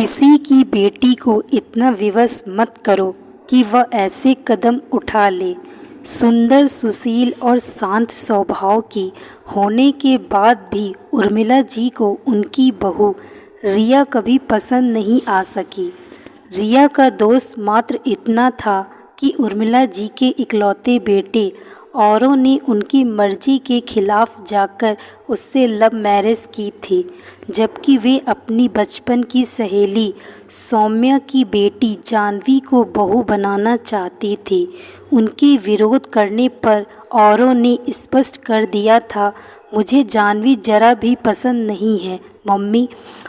किसी की बेटी को इतना विवश मत करो कि वह ऐसे कदम उठा ले। सुंदर, सुशील और शांत स्वभाव की होने के बाद भी उर्मिला जी को उनकी बहू रिया कभी पसंद नहीं आ सकी। रिया का दोष मात्र इतना था कि उर्मिला जी के इकलौते बेटे औरों ने उनकी मर्जी के खिलाफ जाकर उससे लव मैरिज की थी, जबकि वे अपनी बचपन की सहेली सौम्या की बेटी जानवी को बहू बनाना चाहती थी। उनके विरोध करने पर औरों ने स्पष्ट कर दिया था, मुझे जानवी जरा भी पसंद नहीं है मम्मी।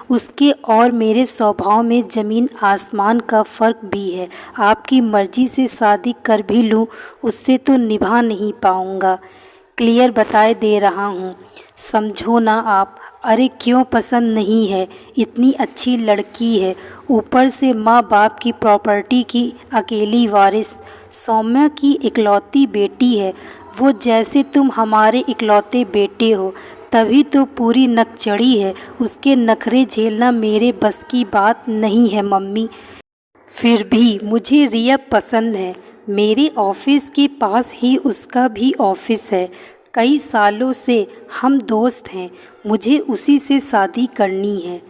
उसके और मेरे स्वभाव में ज़मीन आसमान का फ़र्क भी है। आपकी मर्ज़ी से शादी कर भी लूँ, उससे तो निभा नहीं पाऊँगा। क्लियर बताए दे रहा हूँ, समझो ना आप। अरे क्यों पसंद नहीं है, इतनी अच्छी लड़की है, ऊपर से माँ बाप की प्रॉपर्टी की अकेली वारिस, सौम्या की इकलौती बेटी है। वो जैसे तुम हमारे इकलौते बेटे हो, तभी तो पूरी नक चढ़ी है। उसके नखरे झेलना मेरे बस की बात नहीं है मम्मी। फिर भी मुझे रिया पसंद है। मेरे ऑफिस के पास ही उसका भी ऑफिस है। कई सालों से हम दोस्त हैं। मुझे उसी से शादी करनी है।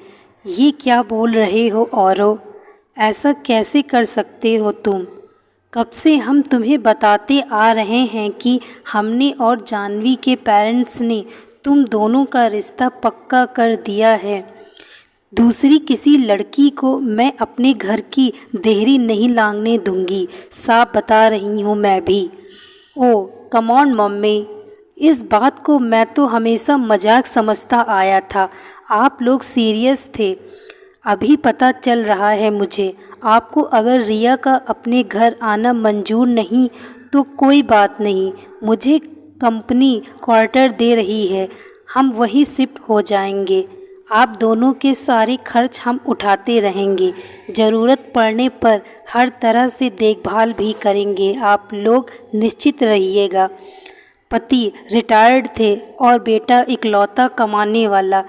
ये क्या बोल रहे हो औरो? ऐसा कैसे कर सकते हो तुम? कब से हम तुम्हें बताते आ रहे हैं कि हमने और जानवी के पेरेंट्स ने तुम दोनों का रिश्ता पक्का कर दिया है। दूसरी किसी लड़की को मैं अपने घर की देहरी नहीं लांघने दूंगी, साफ बता रही हूँ मैं भी। ओह कम ऑन मम्मी, इस बात को मैं तो हमेशा मजाक समझता आया था। आप लोग सीरियस थे, अभी पता चल रहा है मुझे। आपको अगर रिया का अपने घर आना मंजूर नहीं तो कोई बात नहीं, मुझे कंपनी क्वार्टर दे रही है, हम वहीं शिफ्ट हो जाएंगे। आप दोनों के सारे खर्च हम उठाते रहेंगे, ज़रूरत पड़ने पर हर तरह से देखभाल भी करेंगे। आप लोग निश्चित रहिएगा। पति रिटायर्ड थे और बेटा इकलौता कमाने वाला।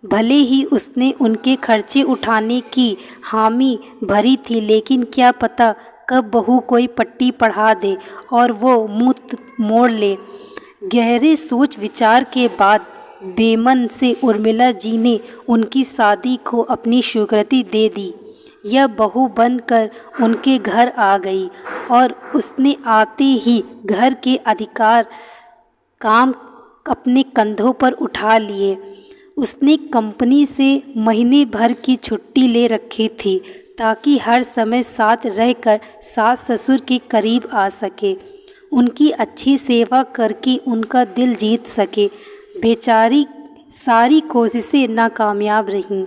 भले ही उसने उनके खर्चे उठाने की हामी भरी थी, लेकिन क्या पता कब बहू कोई पट्टी पढ़ा दे और वो मुंह मोड़ ले। गहरे सोच विचार के बाद बेमन से उर्मिला जी ने उनकी शादी को अपनी स्वीकृति दे दी। यह बहू बनकर उनके घर आ गई और उसने आते ही घर के अधिकार काम अपने कंधों पर उठा लिए। उसने कंपनी से महीने भर की छुट्टी ले रखी थी ताकि हर समय साथ रहकर सास ससुर के करीब आ सके, उनकी अच्छी सेवा करके उनका दिल जीत सके। बेचारी सारी कोशिशें नाकामयाब रहीं।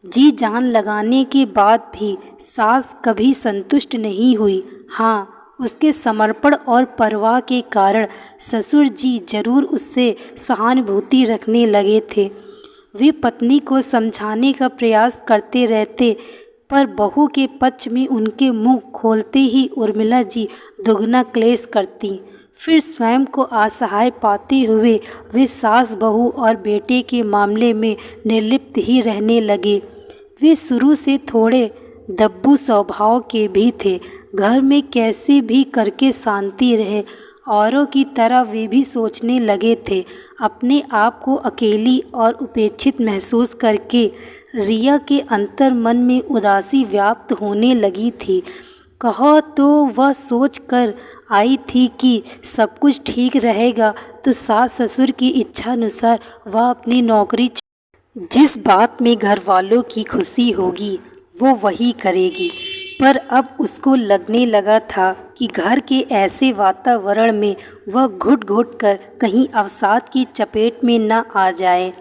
जी जान लगाने के बाद भी सास कभी संतुष्ट नहीं हुई। हाँ, उसके समर्पण और परवाह के कारण ससुर जी जरूर उससे सहानुभूति रखने लगे थे। वे पत्नी को समझाने का प्रयास करते रहते, पर बहू के पक्ष में उनके मुंह खोलते ही उर्मिला जी दुगना क्लेश करती। फिर स्वयं को असहाय पाते हुए वे सास बहू और बेटे के मामले में निर्लिप्त ही रहने लगे। वे शुरू से थोड़े दब्बू स्वभाव के भी थे। घर में कैसे भी करके शांति रहे, औरों की तरह वे भी सोचने लगे थे। अपने आप को अकेली और उपेक्षित महसूस करके रिया के अंतर मन में उदासी व्याप्त होने लगी थी। कहो तो वह सोच कर आई थी कि सब कुछ ठीक रहेगा तो सास ससुर की इच्छानुसार वह अपनी नौकरी, जिस बात में घर वालों की खुशी होगी वो वही करेगी। पर अब उसको लगने लगा था कि घर के ऐसे वातावरण में वह घुट घुट कर कहीं अवसाद की चपेट में न आ जाए।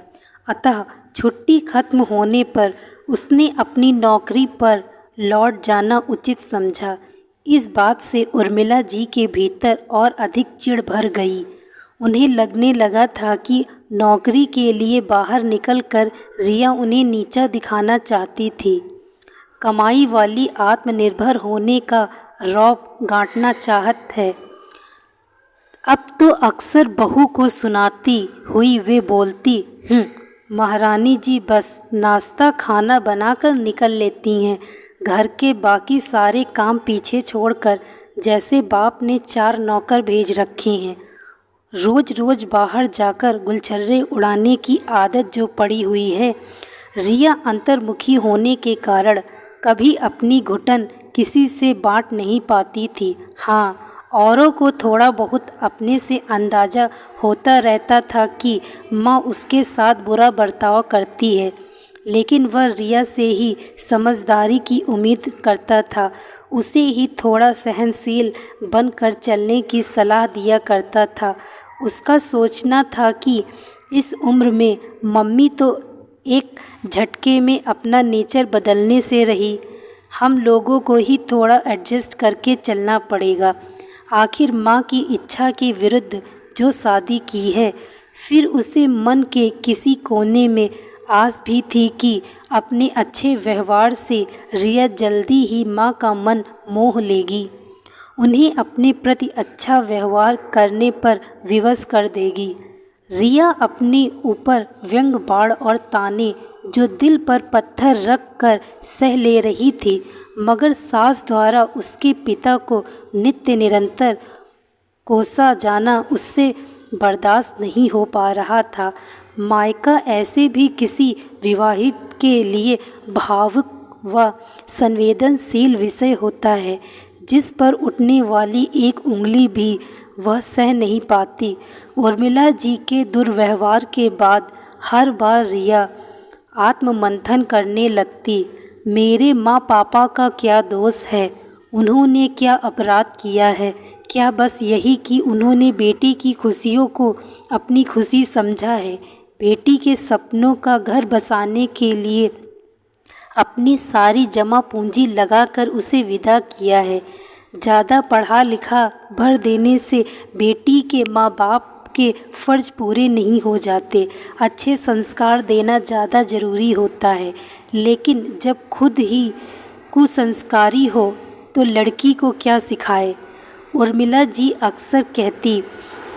अतः छुट्टी खत्म होने पर उसने अपनी नौकरी पर लौट जाना उचित समझा। इस बात से उर्मिला जी के भीतर और अधिक चिढ़ भर गई। उन्हें लगने लगा था कि नौकरी के लिए बाहर निकलकर रिया उन्हें नीचा दिखाना चाहती थी, कमाई वाली आत्मनिर्भर होने का रौब गांठना चाहत है। अब तो अक्सर बहू को सुनाती हुई वे बोलती, महारानी जी बस नाश्ता खाना बनाकर निकल लेती हैं, घर के बाकी सारे काम पीछे छोड़कर, जैसे बाप ने 4 नौकर भेज रखे हैं। रोज़ रोज़ बाहर जाकर गुलछर्रे उड़ाने की आदत जो पड़ी हुई है। रिया अंतर्मुखी होने के कारण कभी अपनी घुटन किसी से बांट नहीं पाती थी। हाँ, औरों को थोड़ा बहुत अपने से अंदाज़ा होता रहता था कि माँ उसके साथ बुरा बर्ताव करती है, लेकिन वह रिया से ही समझदारी की उम्मीद करता था। उसे ही थोड़ा सहनशील बनकर चलने की सलाह दिया करता था। उसका सोचना था कि इस उम्र में मम्मी तो एक झटके में अपना नेचर बदलने से रही, हम लोगों को ही थोड़ा एडजस्ट करके चलना पड़ेगा। आखिर माँ की इच्छा के विरुद्ध जो शादी की है, फिर उसे मन के किसी कोने में आस भी थी कि अपने अच्छे व्यवहार से रिया जल्दी ही माँ का मन मोह लेगी, उन्हें अपने प्रति अच्छा व्यवहार करने पर विवश कर देगी। रिया अपने ऊपर व्यंग बाण और ताने जो दिल पर पत्थर रख कर सह ले रही थी, मगर सास द्वारा उसके पिता को नित्य निरंतर कोसा जाना उससे बर्दाश्त नहीं हो पा रहा था। मायका ऐसे भी किसी विवाहित के लिए भावुक व संवेदनशील विषय होता है, जिस पर उठने वाली एक उंगली भी वह सह नहीं पाती। उर्मिला जी के दुर्व्यवहार के बाद हर बार रिया आत्ममंथन करने लगती। मेरे माँ पापा का क्या दोष है? उन्होंने क्या अपराध किया है? क्या बस यही कि उन्होंने बेटी की खुशियों को अपनी खुशी समझा है, बेटी के सपनों का घर बसाने के लिए अपनी सारी जमा पूंजी लगाकर उसे विदा किया है। ज़्यादा पढ़ा लिखा भर देने से बेटी के माँ बाप के फ़र्ज पूरे नहीं हो जाते। अच्छे संस्कार देना ज़्यादा ज़रूरी होता है, लेकिन जब खुद ही कुसंस्कारी हो तो लड़की को क्या सिखाए? उर्मिला जी अक्सर कहती,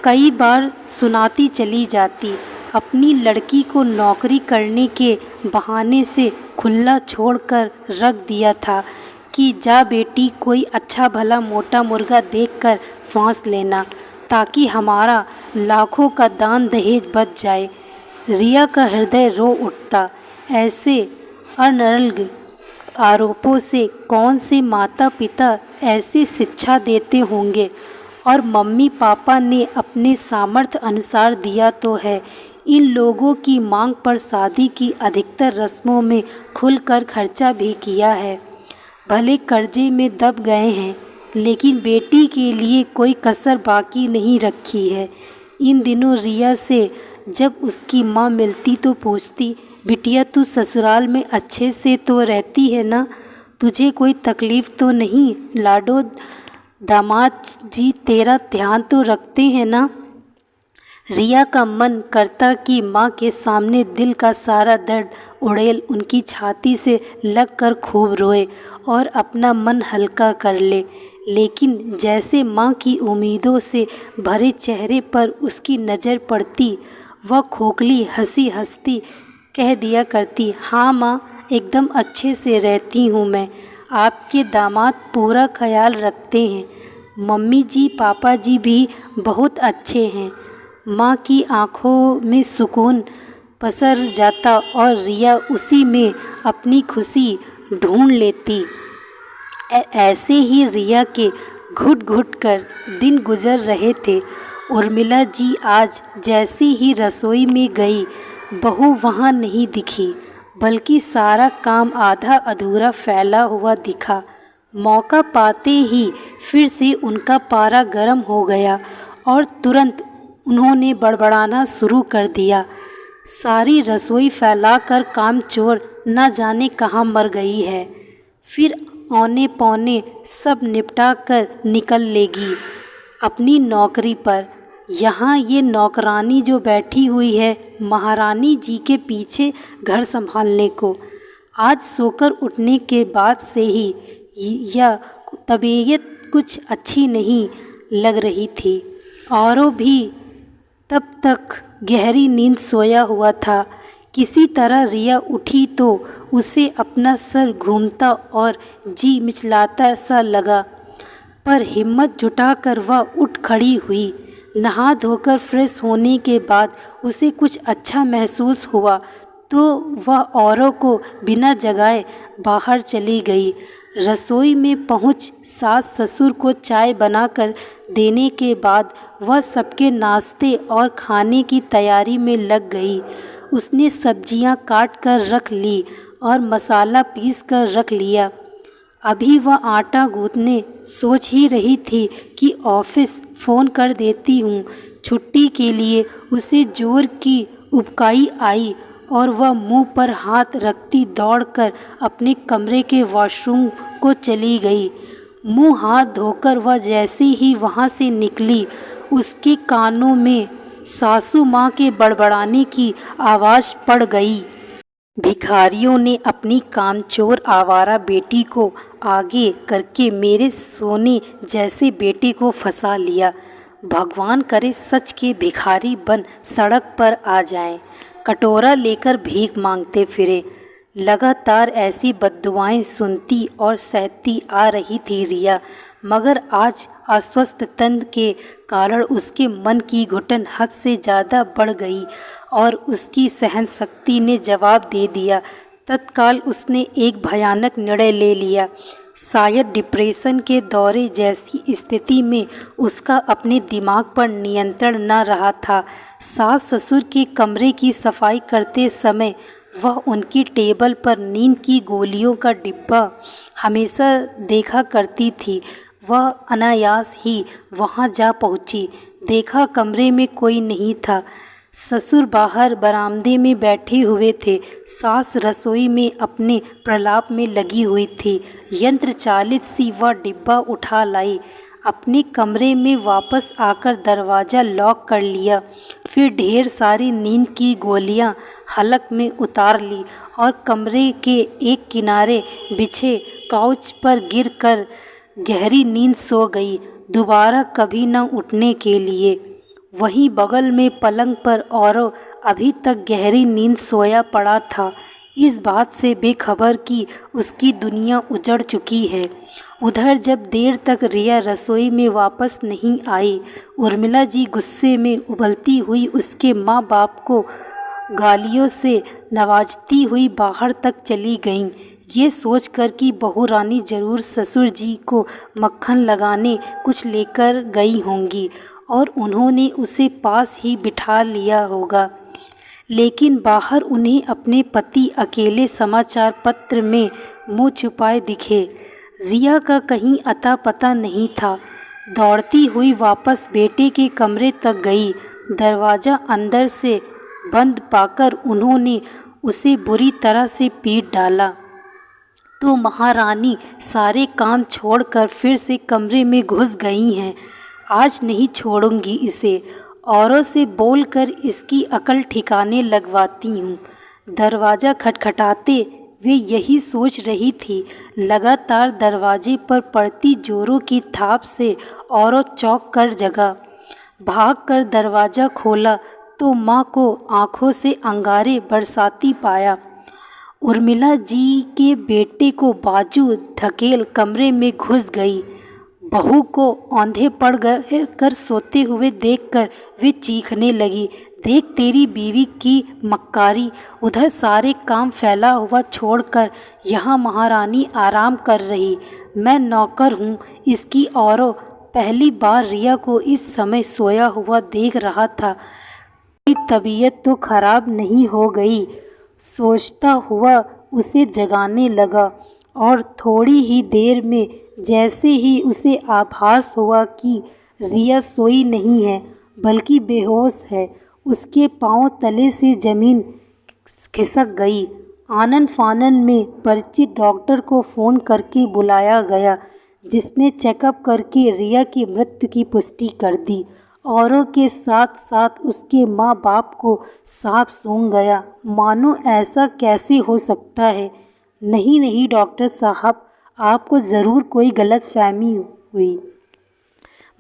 कई बार सुनाती चली जाती, अपनी लड़की को नौकरी करने के बहाने से खुला छोड़कर रख दिया था कि जा बेटी कोई अच्छा भला मोटा मुर्गा देखकर फांस लेना, ताकि हमारा लाखों का दान दहेज बच जाए। रिया का हृदय रो उठता। ऐसे अनर्गल आरोपों से कौन से माता पिता ऐसी शिक्षा देते होंगे, और मम्मी पापा ने अपने सामर्थ्य अनुसार दिया तो है। इन लोगों की मांग पर शादी की अधिकतर रस्मों में खुलकर खर्चा भी किया है। भले कर्जे में दब गए हैं, लेकिन बेटी के लिए कोई कसर बाकी नहीं रखी है। इन दिनों रिया से जब उसकी माँ मिलती तो पूछती, बिटिया तू ससुराल में अच्छे से तो रहती है ना? तुझे कोई तकलीफ़ तो नहीं? लाडो दामाद जी तेरा ध्यान तो रखते हैं ना? रिया का मन करता कि माँ के सामने दिल का सारा दर्द उड़ेल उनकी छाती से लगकर खूब रोए और अपना मन हल्का कर ले, लेकिन जैसे माँ की उम्मीदों से भरे चेहरे पर उसकी नज़र पड़ती, वह खोखली हंसी हंसती कह दिया करती, हाँ माँ, एकदम अच्छे से रहती हूँ मैं। आपके दामाद पूरा ख्याल रखते हैं। मम्मी जी पापा जी भी बहुत अच्छे हैं। माँ की आंखों में सुकून पसर जाता और रिया उसी में अपनी खुशी ढूंढ लेती। ऐसे ही रिया के घुट घुट कर दिन गुजर रहे थे। उर्मिला जी आज जैसी ही रसोई में गई, बहू वहाँ नहीं दिखी, बल्कि सारा काम आधा अधूरा फैला हुआ दिखा। मौका पाते ही फिर से उनका पारा गर्म हो गया और तुरंत उन्होंने बड़बड़ाना शुरू कर दिया। सारी रसोई फैलाकर कामचोर न जाने कहाँ मर गई है, फिर औने पौने सब निपटा कर निकल लेगी अपनी नौकरी पर। यहाँ ये नौकरानी जो बैठी हुई है महारानी जी के पीछे घर संभालने को, आज सोकर उठने के बाद से ही यह तबीयत कुछ अच्छी नहीं लग रही थी। औरों भी तब तक गहरी नींद सोया हुआ था किसी तरह रिया उठी तो उसे अपना सर घूमता और जी मिचलाता सा लगा, पर हिम्मत जुटाकर वह उठ खड़ी हुई। नहा धोकर फ्रेश होने के बाद उसे कुछ अच्छा महसूस हुआ तो वह औरों को बिना जगाए बाहर चली गई। रसोई में पहुंच सास ससुर को चाय बनाकर देने के बाद वह सबके नाश्ते और खाने की तैयारी में लग गई। उसने सब्जियां काट कर रख ली और मसाला पीस कर रख लिया। अभी वह आटा गूंथने सोच ही रही थी कि ऑफिस फ़ोन कर देती हूँ छुट्टी के लिए। उसे जोर की उबकाई आई और वह मुंह पर हाथ रखती दौड़कर अपने कमरे के वॉशरूम को चली गई। मुंह हाथ धोकर वह जैसे ही वहाँ से निकली, उसके कानों में सासू माँ के बड़बड़ाने की आवाज़ पड़ गई। भिखारियों ने अपनी कामचोर आवारा बेटी को आगे करके मेरे सोने जैसे बेटे को फंसा लिया। भगवान करे सच के भिखारी बन सड़क पर आ जाएं, कटोरा लेकर भीख मांगते फिरे। लगातार ऐसी बद्दुआएं सुनती और सहती आ रही थी रिया, मगर आज अस्वस्थ तन के कारण उसके मन की घुटन हद से ज़्यादा बढ़ गई और उसकी सहन शक्ति ने जवाब दे दिया। तत्काल उसने एक भयानक निर्णय ले लिया। शायद डिप्रेशन के दौरे जैसी स्थिति में उसका अपने दिमाग पर नियंत्रण न रहा था। सास ससुर के कमरे की सफाई करते समय वह उनकी टेबल पर नींद की गोलियों का डिब्बा हमेशा देखा करती थी। वह अनायास ही वहां जा पहुंची। देखा कमरे में कोई नहीं था। ससुर बाहर बरामदे में बैठे हुए थे। सास रसोई में अपने प्रलाप में लगी हुई थी। यंत्र चालित सी वह डिब्बा उठा लाई, अपने कमरे में वापस आकर दरवाज़ा लॉक कर लिया। फिर ढेर सारी नींद की गोलियां हलक में उतार ली और कमरे के एक किनारे बिछे काउच पर गिरकर गहरी नींद सो गई, दोबारा कभी न उठने के लिए। वहीं बगल में पलंग पर औरों अभी तक गहरी नींद सोया पड़ा था, इस बात से बेखबर कि उसकी दुनिया उजड़ चुकी है। उधर जब देर तक रिया रसोई में वापस नहीं आई, उर्मिला जी गुस्से में उबलती हुई उसके माँ बाप को गालियों से नवाजती हुई बाहर तक चली गईं, ये सोचकर कि बहू रानी जरूर ससुर जी को मक्खन लगाने कुछ लेकर गई होंगी और उन्होंने उसे पास ही बिठा लिया होगा। लेकिन बाहर उन्हें अपने पति अकेले समाचार पत्र में मुंह छुपाए दिखे। रिया का कहीं अता पता नहीं था। दौड़ती हुई वापस बेटे के कमरे तक गई। दरवाज़ा अंदर से बंद पाकर उन्होंने उसे बुरी तरह से पीट डाला। तो महारानी सारे काम छोड़कर फिर से कमरे में घुस गई हैं। आज नहीं छोड़ूंगी इसे, औरों से बोलकर इसकी अकल ठिकाने लगवाती हूँ। दरवाज़ा खटखटाते वे यही सोच रही थी। लगातार दरवाजे पर पड़ती जोरों की थाप से औरों चौंक कर जगा। भाग कर दरवाज़ा खोला तो माँ को आंखों से अंगारे बरसाती पाया। उर्मिला जी के बेटे को बाजू ढकेल कमरे में घुस गई। बहू को औंधे पड़ गए कर सोते हुए देखकर वे चीखने लगी, देख तेरी बीवी की मक्कारी। उधर सारे काम फैला हुआ छोड़कर यहाँ महारानी आराम कर रही, मैं नौकर हूँ इसकी। औरों पहली बार रिया को इस समय सोया हुआ देख रहा था। तबीयत तो खराब नहीं हो गई, सोचता हुआ उसे जगाने लगा और थोड़ी ही देर में जैसे ही उसे आभास हुआ कि रिया सोई नहीं है बल्कि बेहोश है, उसके पांव तले से ज़मीन खिसक गई। आनन फानन में परिचित डॉक्टर को फ़ोन करके बुलाया गया, जिसने चेकअप करके रिया की मृत्यु की पुष्टि कर दी। औरों के साथ साथ उसके माँ बाप को सांप सूंघ गया। मानो ऐसा कैसे हो सकता है। नहीं नहीं डॉक्टर साहब, आपको ज़रूर कोई गलतफहमी हुई।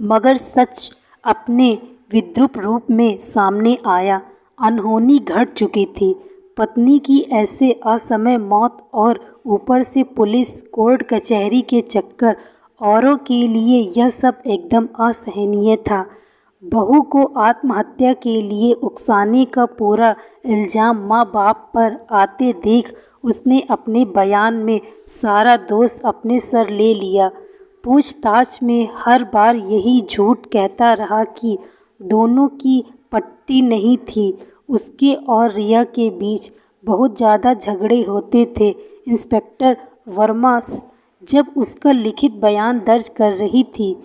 मगर सच अपने विद्रूप रूप में सामने आया। अनहोनी घट चुकी थी। पत्नी की ऐसे असमय मौत और ऊपर से पुलिस कोर्ट कचहरी के चक्कर, औरों के लिए यह सब एकदम असहनीय था। बहू को आत्महत्या के लिए उकसाने का पूरा इल्ज़ाम माँ बाप पर आते देख उसने अपने बयान में सारा दोष अपने सर ले लिया। पूछताछ में हर बार यही झूठ कहता रहा कि दोनों की पटती नहीं थी। उसके और रिया के बीच बहुत ज़्यादा झगड़े होते थे। इंस्पेक्टर वर्मा जब उसका लिखित बयान दर्ज कर रही थी,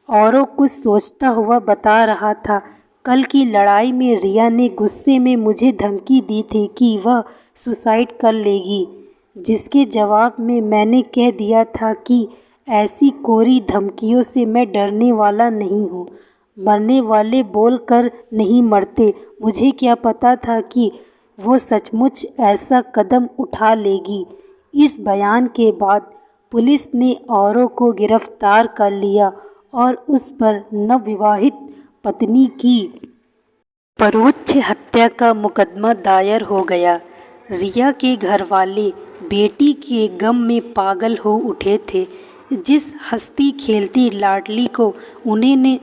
औरों कुछ सोचता हुआ बता रहा था, कल की लड़ाई में रिया ने गुस्से में मुझे धमकी दी थी कि वह सुसाइड कर लेगी, जिसके जवाब में मैंने कह दिया था कि ऐसी कोरी धमकियों से मैं डरने वाला नहीं हूँ। मरने वाले बोल कर नहीं मरते। मुझे क्या पता था कि वो सचमुच ऐसा कदम उठा लेगी। इस बयान के बाद पुलिस ने औरों को गिरफ्तार कर लिया और उस पर नवविवाहित पत्नी की परोक्ष हत्या का मुकदमा दायर हो गया। रिया के घरवाले बेटी के गम में पागल हो उठे थे। जिस हंसती खेलती लाडली को उन्होंने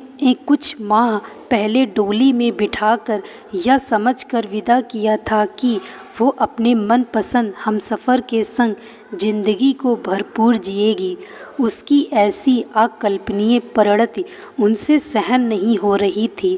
कुछ माह पहले डोली में बिठाकर यह समझकर विदा किया था कि वो अपने मनपसंद हमसफ़र के संग जिंदगी को भरपूर जिएगी, उसकी ऐसी अकल्पनीय परिणति उनसे सहन नहीं हो रही थी।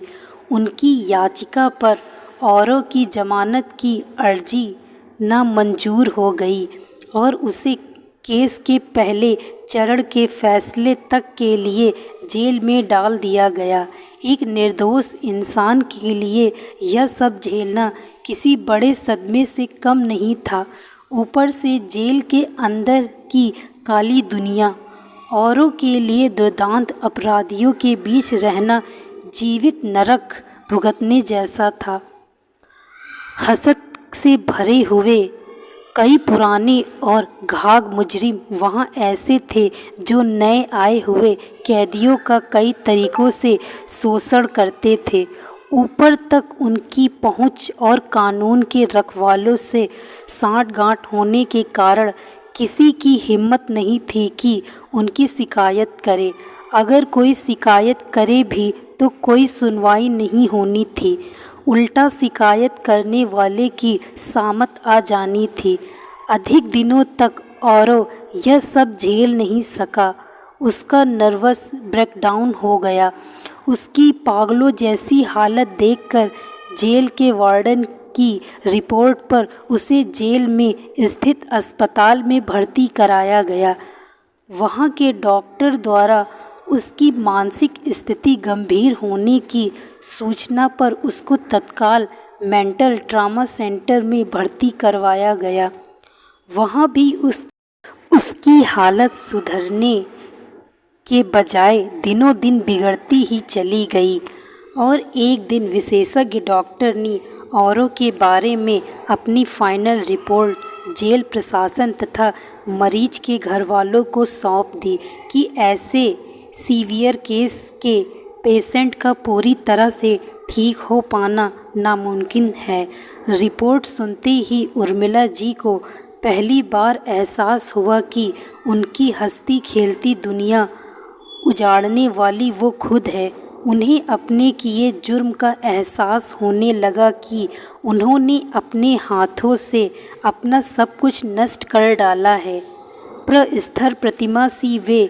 उनकी याचिका पर औरों की जमानत की अर्जी नामंजूर हो गई और उसे केस के पहले चरण के फैसले तक के लिए जेल में डाल दिया गया। एक निर्दोष इंसान के लिए यह सब झेलना किसी बड़े सदमे से कम नहीं था। ऊपर से जेल के अंदर की काली दुनिया, औरों के लिए दुर्दांत अपराधियों के बीच रहना जीवित नरक भुगतने जैसा था। हसद से भरे हुए कई पुराने और घाघ मुजरिम वहाँ ऐसे थे जो नए आए हुए कैदियों का कई तरीक़ों से शोषण करते थे। ऊपर तक उनकी पहुँच और कानून के रखवालों से साठगांठ होने के कारण किसी की हिम्मत नहीं थी कि उनकी शिकायत करे। अगर कोई शिकायत करे भी तो कोई सुनवाई नहीं होनी थी, उल्टा शिकायत करने वाले की सामत आ जानी थी। अधिक दिनों तक औरों यह सब झेल नहीं सका। उसका नर्वस ब्रेकडाउन हो गया। उसकी पागलों जैसी हालत देखकर जेल के वार्डन की रिपोर्ट पर उसे जेल में स्थित अस्पताल में भर्ती कराया गया। वहाँ के डॉक्टर द्वारा उसकी मानसिक स्थिति गंभीर होने की सूचना पर उसको तत्काल मेंटल ट्रॉमा सेंटर में भर्ती करवाया गया। वहाँ भी उसकी हालत सुधरने के बजाय दिनों दिन बिगड़ती ही चली गई और एक दिन विशेषज्ञ डॉक्टर ने औरों के बारे में अपनी फाइनल रिपोर्ट जेल प्रशासन तथा मरीज के घरवालों को सौंप दी कि ऐसे सीवियर केस के पेशेंट का पूरी तरह से ठीक हो पाना नामुमकिन है। रिपोर्ट सुनते ही उर्मिला जी को पहली बार एहसास हुआ कि उनकी हंसती खेलती दुनिया उजाड़ने वाली वो खुद है। उन्हें अपने किए जुर्म का एहसास होने लगा कि उन्होंने अपने हाथों से अपना सब कुछ नष्ट कर डाला है। प्रस्तर प्रतिमा सी वे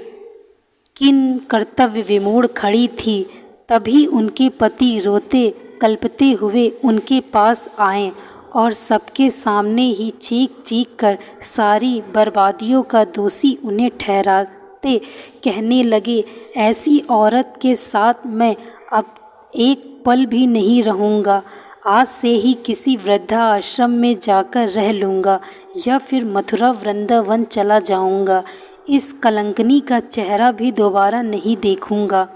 किन कर्तव्य विमूढ़ खड़ी थी। तभी उनके पति रोते कल्पते हुए उनके पास आए और सबके सामने ही चीख चीख कर सारी बर्बादियों का दोषी उन्हें ठहराते कहने लगे, ऐसी औरत के साथ मैं अब एक पल भी नहीं रहूँगा। आज से ही किसी वृद्धाश्रम में जाकर रह लूँगा या फिर मथुरा वृंदावन चला जाऊँगा। इस कलंकनी का चेहरा भी दोबारा नहीं देखूँगा।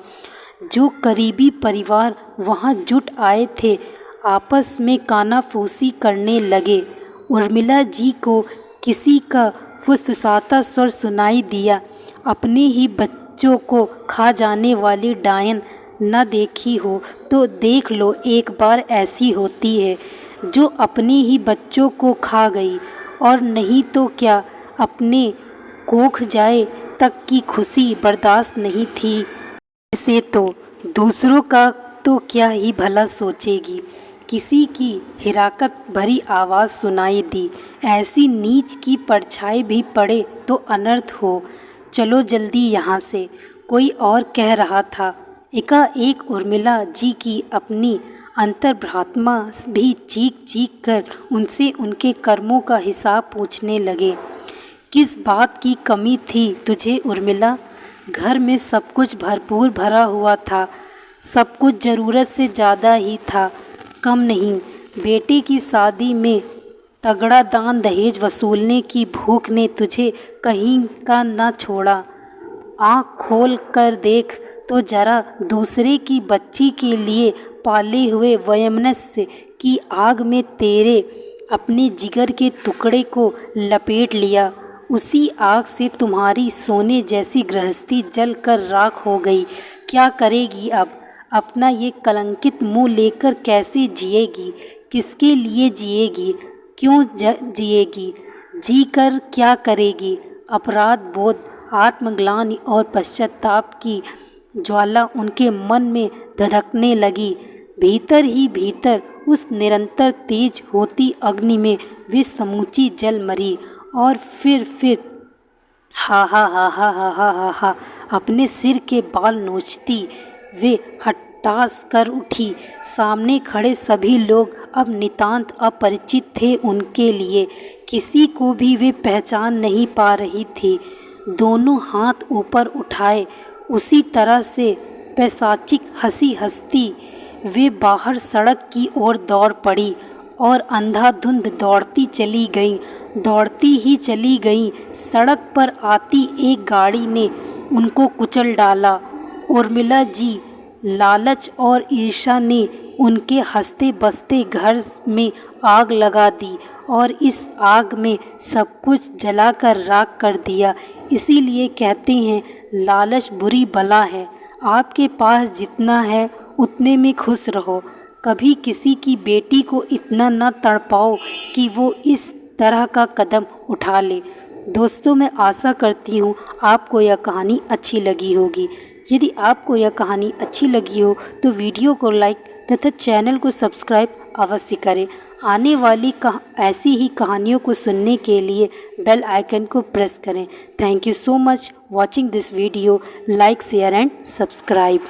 जो करीबी परिवार वहाँ जुट आए थे आपस में कानाफूसी करने लगे। उर्मिला जी को किसी का फुसफुसाता स्वर सुनाई दिया, अपने ही बच्चों को खा जाने वाली डायन न देखी हो तो देख लो, एक बार ऐसी होती है। जो अपने ही बच्चों को खा गई, और नहीं तो क्या अपने कोख जाए तक की खुशी बर्दाश्त नहीं थी। इसे तो दूसरों का तो क्या ही भला सोचेगी। किसी की हिराकत भरी आवाज़ सुनाई दी, ऐसी नीच की परछाई भी पड़े तो अनर्थ हो, चलो जल्दी यहाँ से, कोई और कह रहा था। एकाएक उर्मिला जी की अपनी अंतर्भात्मा भी चीख चीख कर उनसे उनके कर्मों का हिसाब पूछने लगे। किस बात की कमी थी तुझे उर्मिला? घर में सब कुछ भरपूर भरा हुआ था, सब कुछ ज़रूरत से ज़्यादा ही था, कम नहीं। बेटे की शादी में तगड़ा दान दहेज वसूलने की भूख ने तुझे कहीं का ना छोड़ा। आँख खोल कर देख तो जरा, दूसरे की बच्ची के लिए पाले हुए वयमनस्य की आग में तेरे अपने जिगर के टुकड़े को लपेट लिया। उसी आग से तुम्हारी सोने जैसी गृहस्थी जल कर राख हो गई। क्या करेगी अब? अपना ये कलंकित मुंह लेकर कैसे जिएगी? किसके लिए जिएगी? क्यों जिएगी? जी कर क्या करेगी? अपराध बोध, आत्मग्लानि और पश्चाताप की ज्वाला उनके मन में धधकने लगी। भीतर ही भीतर उस निरंतर तेज होती अग्नि में वे समूची जल मरी, और फिर हा हा हा हा हा हा हा हा अपने सिर के बाल नोचती वे हट्टास कर उठी। सामने खड़े सभी लोग अब नितांत अपरिचित थे उनके लिए, किसी को भी वे पहचान नहीं पा रही थी। दोनों हाथ ऊपर उठाए उसी तरह से पैशाचिक हंसी हंसती वे बाहर सड़क की ओर दौड़ पड़ी, और अंधाधुंध दौड़ती चली गईं, दौड़ती ही चली गईं। सड़क पर आती एक गाड़ी ने उनको कुचल डाला। उर्मिला जी, लालच और ईर्ष्या ने उनके हंसते बसते घर में आग लगा दी, और इस आग में सब कुछ जलाकर राख कर दिया। इसीलिए कहते हैं लालच बुरी बला है। आपके पास जितना है उतने में खुश रहो। कभी किसी की बेटी को इतना न तड़पाओ कि वो इस तरह का कदम उठा ले। दोस्तों, मैं आशा करती हूँ आपको यह कहानी अच्छी लगी होगी। यदि आपको यह कहानी अच्छी लगी हो तो वीडियो को लाइक तथा चैनल को सब्सक्राइब अवश्य करें। आने वाली ऐसी ही कहानियों को सुनने के लिए बेल आइकन को प्रेस करें। Thank you so much watching this video. Like, share and subscribe.